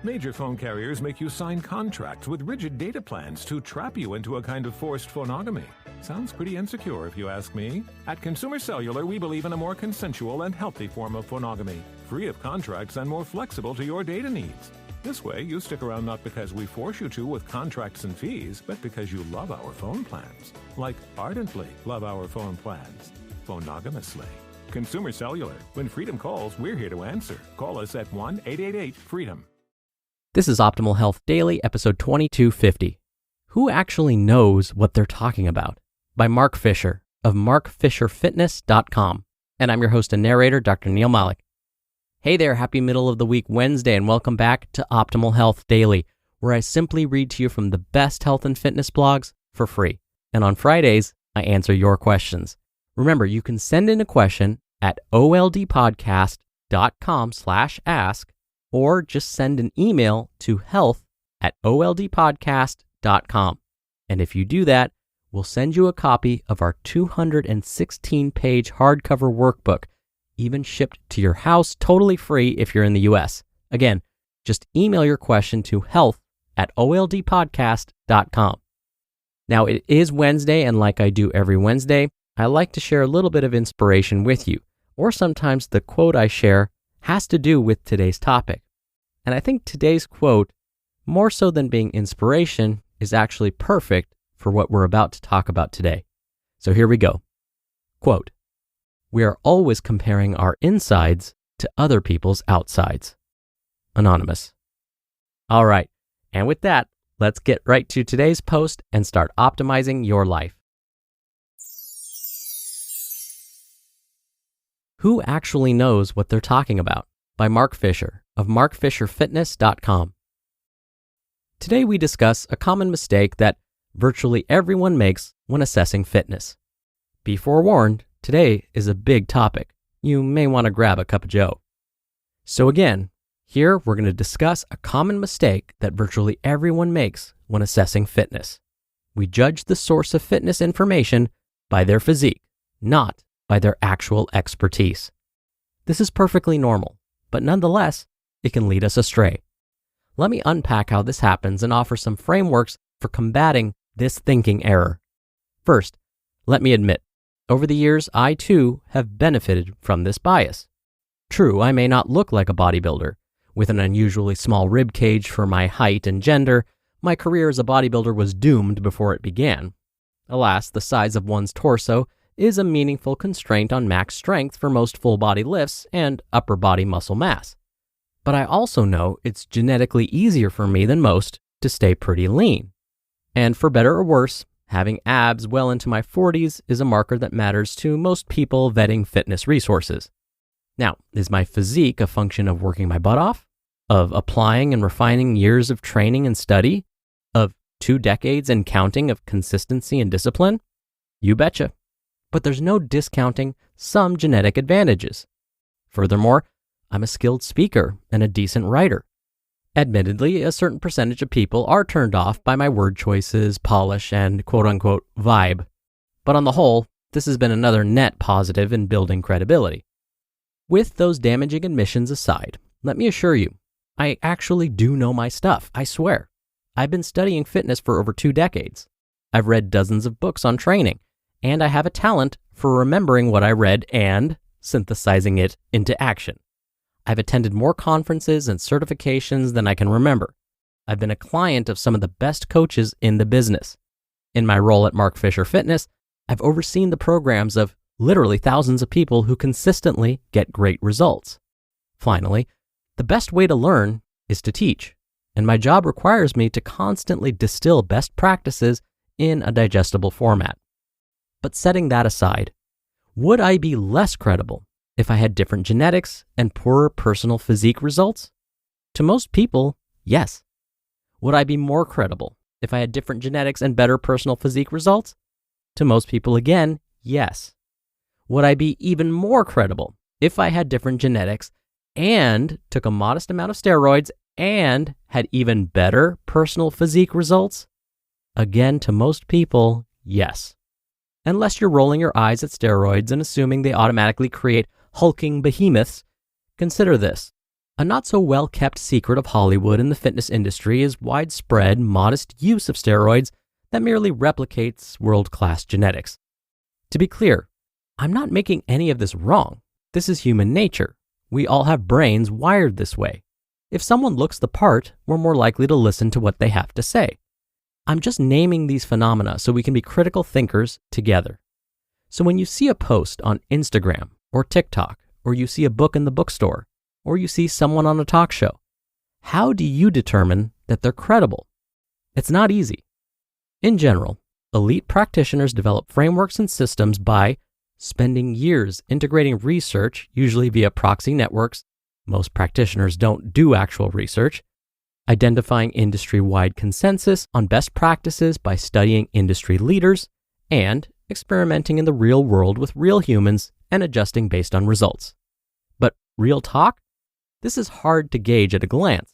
Major phone carriers make you sign contracts with rigid data plans to trap you into a kind of forced phonogamy. Sounds pretty insecure if you ask me. At Consumer Cellular, we believe in a more consensual and healthy form of phonogamy, free of contracts and more flexible to your data needs. This way, you stick around not because we force you to with contracts and fees, but because you love our phone plans. Like ardently love our phone plans. Phonogamously. Consumer Cellular. When freedom calls, we're here to answer. Call us at 1-888-FREEDOM. This is Optimal Health Daily, episode 2250. Who actually knows what they're talking about? By Mark Fisher of markfisherfitness.com. And I'm your host and narrator, Dr. Neil Malik. Hey there, happy middle of the week Wednesday, and welcome back to Optimal Health Daily, where I simply read to you from the best health and fitness blogs for free. And on Fridays, I answer your questions. Remember, you can send in a question at oldpodcast.com/ask, or just send an email to health@oldpodcast.com. And if you do that, we'll send you a copy of our 216-page hardcover workbook, even shipped to your house totally free if you're in the US. Again, just email your question to health@oldpodcast.com. Now, it is Wednesday, and like I do every Wednesday, I like to share a little bit of inspiration with you, or sometimes the quote I share has to do with today's topic. And I think today's quote, more so than being inspiration, is actually perfect for what we're about to talk about today. So here we go. Quote, "We are always comparing our insides to other people's outsides." Anonymous. All right, and with that, let's get right to today's post and start optimizing your life. Who actually knows what they're talking about? By Mark Fisher of markfisherfitness.com. Today we discuss a common mistake that virtually everyone makes when assessing fitness. Be forewarned, today is a big topic. You may want to grab a cup of joe. So again, here we're going to discuss a common mistake that virtually everyone makes when assessing fitness. We judge the source of fitness information by their physique, not by their actual expertise. This is perfectly normal, but nonetheless, it can lead us astray. Let me unpack how this happens and offer some frameworks for combating this thinking error. First, let me admit, over the years, I too have benefited from this bias. True, I may not look like a bodybuilder. With an unusually small rib cage for my height and gender, my career as a bodybuilder was doomed before it began. Alas, the size of one's torso is a meaningful constraint on max strength for most full body lifts and upper body muscle mass. But I also know it's genetically easier for me than most to stay pretty lean. And for better or worse, having abs well into my 40s is a marker that matters to most people vetting fitness resources. Now, is my physique a function of working my butt off? Of applying and refining years of training and study? Of 2 decades and counting of consistency and discipline? You betcha. But there's no discounting some genetic advantages. Furthermore, I'm a skilled speaker and a decent writer. Admittedly, a certain percentage of people are turned off by my word choices, polish, and quote-unquote vibe. But on the whole, this has been another net positive in building credibility. With those damaging admissions aside, let me assure you, I actually do know my stuff, I swear. I've been studying fitness for over 2 decades. I've read dozens of books on training, and I have a talent for remembering what I read and synthesizing it into action. I've attended more conferences and certifications than I can remember. I've been a client of some of the best coaches in the business. In my role at Mark Fisher Fitness, I've overseen the programs of literally thousands of people who consistently get great results. Finally, the best way to learn is to teach, and my job requires me to constantly distill best practices in a digestible format. But setting that aside, would I be less credible if I had different genetics and poorer personal physique results? To most people, yes. Would I be more credible if I had different genetics and better personal physique results? To most people again, yes. Would I be even more credible if I had different genetics and took a modest amount of steroids and had even better personal physique results? Again, to most people, yes. Unless you're rolling your eyes at steroids and assuming they automatically create hulking behemoths, consider this. A not so well kept secret of Hollywood and the fitness industry is widespread, modest use of steroids that merely replicates world-class genetics. To be clear, I'm not making any of this wrong. This is human nature. We all have brains wired this way. If someone looks the part, we're more likely to listen to what they have to say. I'm just naming these phenomena so we can be critical thinkers together. So when you see a post on Instagram or TikTok, or you see a book in the bookstore, or you see someone on a talk show, how do you determine that they're credible? It's not easy. In general, elite practitioners develop frameworks and systems by spending years integrating research, usually via proxy networks. Most practitioners don't do actual research. Identifying industry-wide consensus on best practices by studying industry leaders, and experimenting in the real world with real humans and adjusting based on results. But real talk? This is hard to gauge at a glance.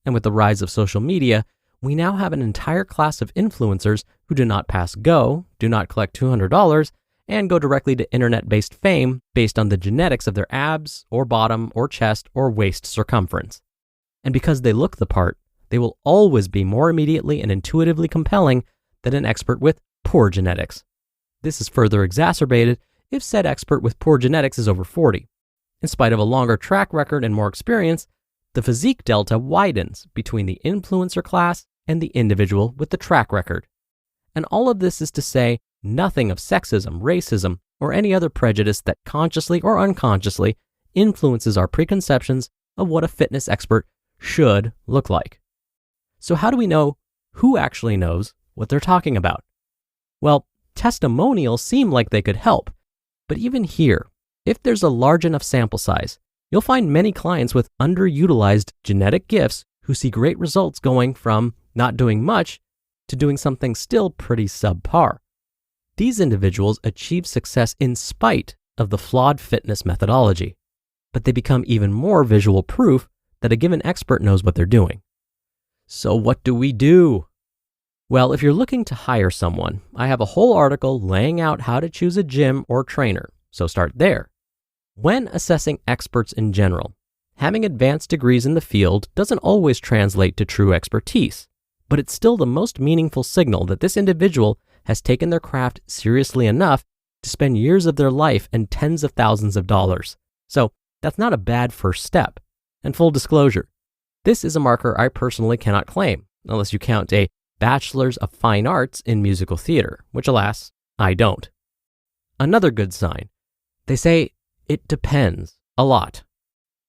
And with the rise of social media, we now have an entire class of influencers who do not pass Go, do not collect $200, and go directly to internet-based fame based on the genetics of their abs, or bottom, or chest, or waist circumference. And because they look the part, they will always be more immediately and intuitively compelling than an expert with poor genetics. This is further exacerbated if said expert with poor genetics is over 40. In spite of a longer track record and more experience, the physique delta widens between the influencer class and the individual with the track record. And all of this is to say nothing of sexism, racism, or any other prejudice that consciously or unconsciously influences our preconceptions of what a fitness expert should look like. So how do we know who actually knows what they're talking about? Well, testimonials seem like they could help, but even here, if there's a large enough sample size, you'll find many clients with underutilized genetic gifts who see great results going from not doing much to doing something still pretty subpar. These individuals achieve success in spite of the flawed fitness methodology, but they become even more visual proof that a given expert knows what they're doing. So what do we do? Well, if you're looking to hire someone, I have a whole article laying out how to choose a gym or trainer, so start there. When assessing experts in general, having advanced degrees in the field doesn't always translate to true expertise, but it's still the most meaningful signal that this individual has taken their craft seriously enough to spend years of their life and tens of thousands of dollars. So that's not a bad first step. And full disclosure, this is a marker I personally cannot claim, unless you count a Bachelor's of Fine Arts in Musical Theater, which alas, I don't. Another good sign. They say it depends a lot.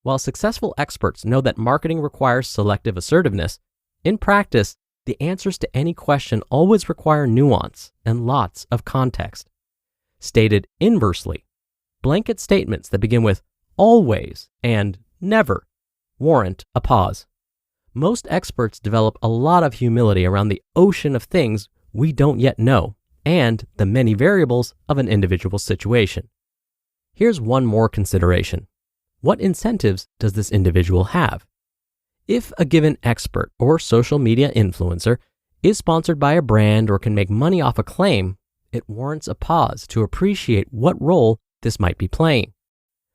While successful experts know that marketing requires selective assertiveness, in practice, the answers to any question always require nuance and lots of context. Stated inversely, blanket statements that begin with always and never warrant a pause. Most experts develop a lot of humility around the ocean of things we don't yet know and the many variables of an individual situation. Here's one more consideration. What incentives does this individual have? If a given expert or social media influencer is sponsored by a brand or can make money off a claim, it warrants a pause to appreciate what role this might be playing.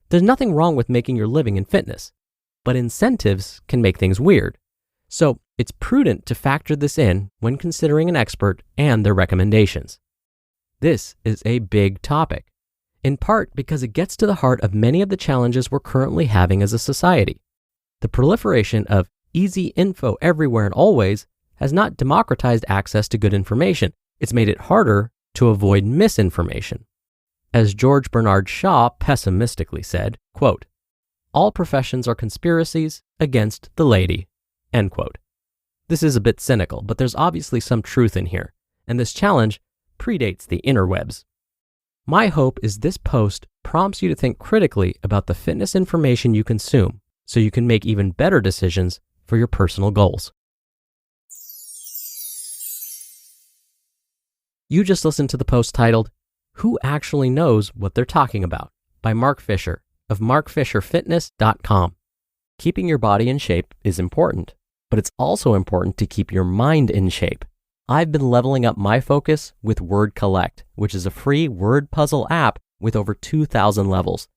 There's nothing wrong with making your living in fitness, but incentives can make things weird. So it's prudent to factor this in when considering an expert and their recommendations. This is a big topic, in part because it gets to the heart of many of the challenges we're currently having as a society. The proliferation of easy info everywhere and always has not democratized access to good information. It's made it harder to avoid misinformation. As George Bernard Shaw pessimistically said, quote, "All professions are conspiracies against the lady," end quote. This is a bit cynical, but there's obviously some truth in here, and this challenge predates the interwebs. My hope is this post prompts you to think critically about the fitness information you consume so you can make even better decisions for your personal goals. You just listened to the post titled, "Who Actually Knows What They're Talking About?" by Mark Fisher of markfisherfitness.com. Keeping your body in shape is important, but it's also important to keep your mind in shape. I've been leveling up my focus with Word Collect, which is a free word puzzle app with over 2,000 levels.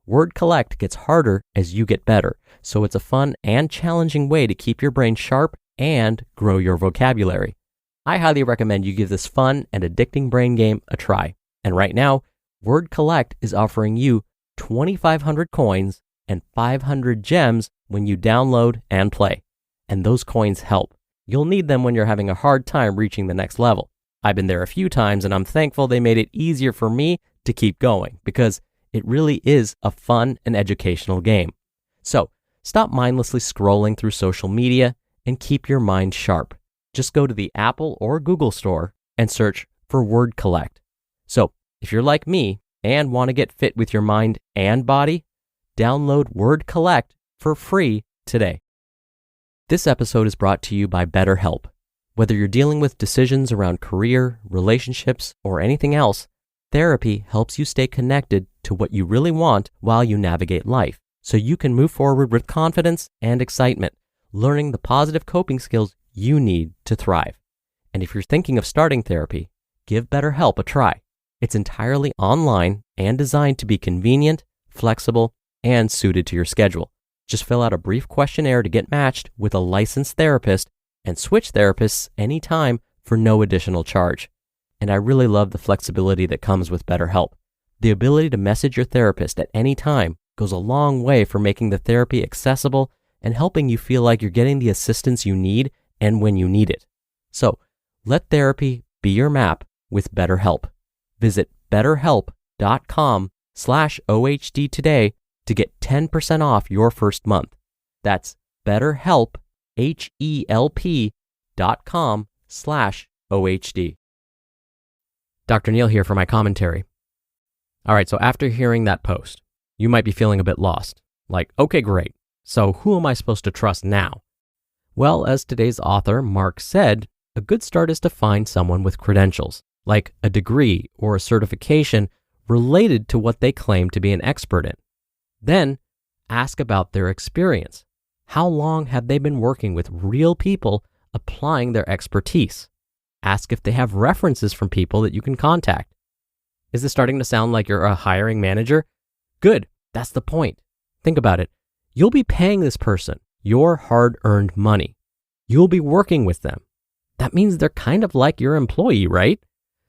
Word Collect gets harder as you get better, so it's a fun and challenging way to keep your brain sharp and grow your vocabulary. I highly recommend you give this fun and addicting brain game a try. And right now, Word Collect is offering you 2,500 coins and 500 gems when you download and play. And those coins help. You'll need them when you're having a hard time reaching the next level. I've been there a few times and I'm thankful they made it easier for me to keep going because it really is a fun and educational game. So stop mindlessly scrolling through social media and keep your mind sharp. Just go to the Apple or Google store and search for Word Collect. So if you're like me and want to get fit with your mind and body, download Word Collect for free today. This episode is brought to you by BetterHelp. Whether you're dealing with decisions around career, relationships, or anything else, therapy helps you stay connected to what you really want while you navigate life, so you can move forward with confidence and excitement, learning the positive coping skills you need to thrive. And if you're thinking of starting therapy, give BetterHelp a try. It's entirely online and designed to be convenient, flexible, and suited to your schedule. Just fill out a brief questionnaire to get matched with a licensed therapist and switch therapists anytime for no additional charge. And I really love the flexibility that comes with BetterHelp. The ability to message your therapist at any time goes a long way for making the therapy accessible and helping you feel like you're getting the assistance you need and when you need it. So let therapy be your map with BetterHelp. Visit betterhelp.com/OHD today to get 10% off your first month. That's BetterHelp, HELP.com/OHD. Dr. Neil here for my commentary. All right, so after hearing that post, you might be feeling a bit lost. Like, okay, great. So who am I supposed to trust now? Well, as today's author, Mark, said, a good start is to find someone with credentials, like a degree or a certification related to what they claim to be an expert in. Then, ask about their experience. How long have they been working with real people applying their expertise? Ask if they have references from people that you can contact. Is this starting to sound like you're a hiring manager? Good, that's the point. Think about it. You'll be paying this person your hard-earned money. You'll be working with them. That means they're kind of like your employee, right?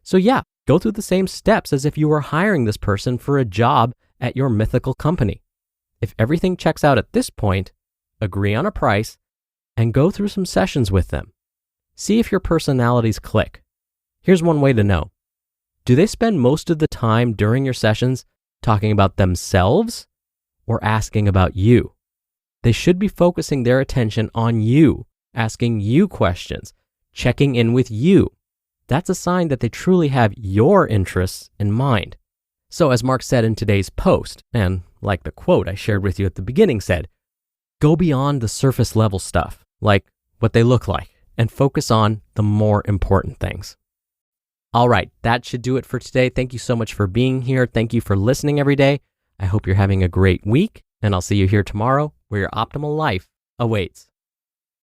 So yeah, go through the same steps as if you were hiring this person for a job at your mythical company. If everything checks out at this point, agree on a price and go through some sessions with them. See if your personalities click. Here's one way to know. Do they spend most of the time during your sessions talking about themselves or asking about you? They should be focusing their attention on you, asking you questions, checking in with you. That's a sign that they truly have your interests in mind. So as Mark said in today's post, and like the quote I shared with you at the beginning said, go beyond the surface level stuff, like what they look like, and focus on the more important things. All right, that should do it for today. Thank you so much for being here. Thank you for listening every day. I hope you're having a great week, and I'll see you here tomorrow where your optimal life awaits.